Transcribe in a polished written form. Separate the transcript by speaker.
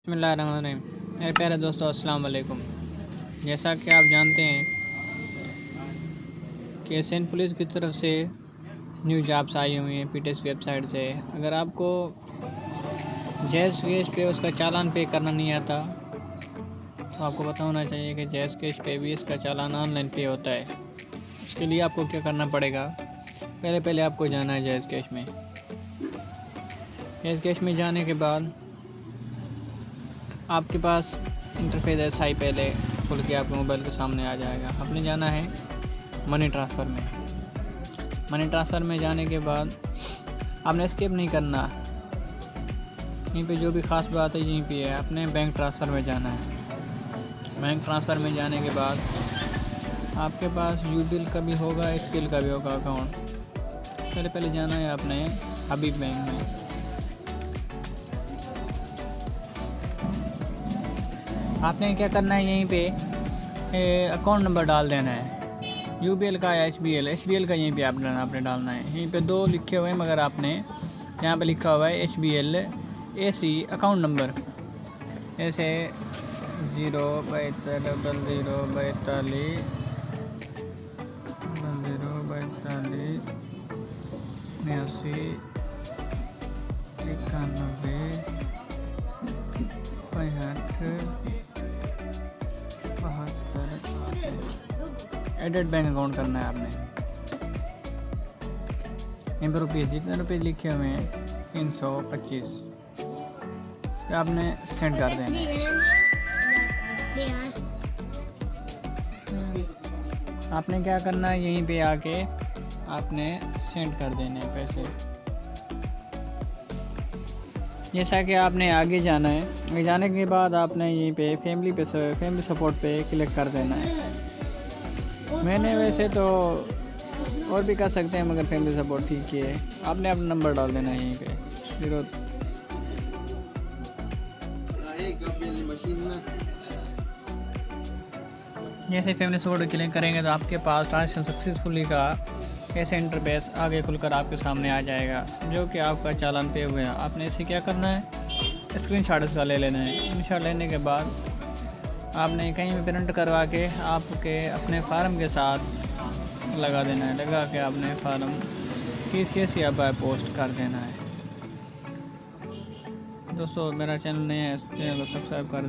Speaker 1: बिस्मिल्लाहिर्रहमानिर्रहीम। मेरे प्यारे दोस्तों, अस्सलाम वालेकुम। जैसा कि आप जानते हैं कि सेंट पुलिस की तरफ से न्यू जॉब्स आई हुई हैं पीटीएस वेबसाइट से। अगर आपको जैज़ कैश पे उसका चालान पे करना नहीं आता तो आपको पता होना चाहिए कि जैज़ कैश पे भी इसका चालान ऑनलाइन पे होता है। उसके लिए आपको क्या करना पड़ेगा, पहले आपको जाना है जैज़ कैश में। जैज़ कैश में जाने के बाद आपके पास इंटरफेस ऐसा ही पहले खुल के आपके मोबाइल के सामने आ जाएगा। आपने जाना है मनी ट्रांसफ़र में। मनी ट्रांसफ़र में जाने के बाद आपने एस्केप नहीं करना। यहीं पे जो भी ख़ास बात है यहीं पे है, अपने बैंक ट्रांसफ़र में जाना है। बैंक ट्रांसफ़र में जाने के बाद आपके पास यूबिल का भी होगा, एचपीएल का भी होगा अकाउंट। पहले जाना है आपने हबीब बैंक में। आपने क्या करना है, यहीं पे अकाउंट नंबर डाल देना है, यूबीएल का या एचबीएल का यहीं पे आपने डालना है। यहीं पे दो लिखे हुए हैं, मगर आपने यहाँ पे लिखा हुआ है एचबीएल एसी अकाउंट नंबर, ऐसे 0720042 एडेड बैंक अकाउंट करना है आपने। यहाँ पर रुपीज़, जितने रुपये लिखे हुए हैं 325, तो आपने सेंड कर देना। आपने क्या करना है, यहीं पे आके आपने सेंड कर देने हैं पैसे। जैसा कि आपने आगे जाना है, आगे जाने के बाद आपने यहीं पे फैमिली सपोर्ट पे क्लिक कर देना है। मैंने वैसे तो और भी कर सकते हैं, मगर फैमिली सपोर्ट ठीक ही है। आपने अपना नंबर डाल देना है यहीं पे 0। जैसे फैमिली सपोर्ट क्लिक करेंगे तो आपके पास ट्रांजेक्शन सक्सेसफुली का ऐसे इंटरफेस आगे खुलकर आपके सामने आ जाएगा, जो कि आपका चालान पे हुआ है। आपने इसे क्या करना है, स्क्रीनशॉट इसका ले लेना है। स्क्रीनशॉट लेने के बाद आपने कहीं भी प्रिंट करवा के आपके अपने फार्म के साथ लगा देना है। लगा के आपने फार्म TCS या बाय पोस्ट कर देना है। दोस्तों, मेरा चैनल नया है, इस चैनल को सब्सक्राइब कर